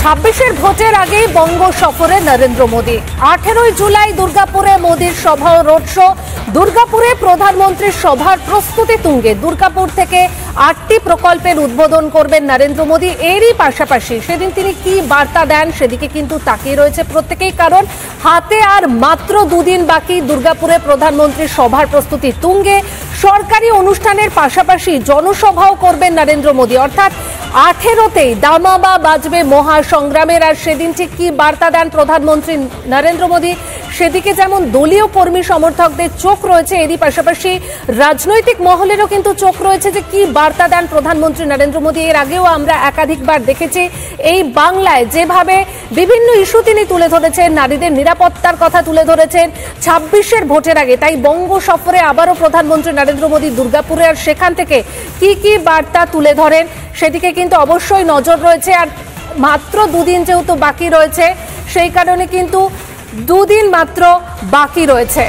26-এর ভোটের আগেই বঙ্গ সফরে নরেন্দ্র মোদী। 18 জুলাই দুর্গাপুরে মোদীর সভা ও রোড শো। দুর্গাপুরে প্রধানমন্ত্রীর সভার প্রস্তুতি তুঙ্গে। দুর্গাপুর থেকে 8টি প্রকল্পের উদ্বোধন করবেন নরেন্দ্র মোদী। এরই পাশাপাশি সেদিন তিনি কি বার্তা দেন সেদিকে কিন্তু তাকিয়ে রয়েছে প্রত্যেকেই, কারণ হাতে আর মাত্র দুদিন বাকি দুর্গাপুরে প্রধানমন্ত্রীর সভার প্রস্তুতি তুঙ্গে। সরকারি অনুষ্ঠানের পাশাপাশি জনসভাও করবেন নরেন্দ্র মোদী, অর্থাৎ 18তেই দামামা বাজবে মহাসংগ্রামের। আর সেদিন ঠিক কি বার্তা দেন প্রধানমন্ত্রী নরেন্দ্র মোদী, সেদিকে যেমন দলীয় কর্মী সমর্থকদের চোখ রয়েছে, এরই পাশাপাশি রাজনৈতিক মহলেরও কিন্তু চোখ রয়েছে যে কি বার্তা দেন প্রধানমন্ত্রী নরেন্দ্র মোদী। এর আগেও আমরা একাধিকবার দেখেছি এই বাংলায় যেভাবে বিভিন্ন ইস্যু তিনি তুলে ধরেছেন, নারীদের নিরাপত্তার কথা তুলে ধরেছেন 26-এর ভোটের আগে। তাই বঙ্গ সফরে আবারও প্রধানমন্ত্রী নরেন্দ্র মোদী দুর্গাপুরে, আর সেখান থেকে কি কি বার্তা তুলে ধরেন সেদিকে কিন্তু অবশ্যই নজর রয়েছে। আর মাত্র দুদিন যেহেতু বাকি রয়েছে, সেই কারণে কিন্তু দুদিন মাত্র বাকি রয়েছে।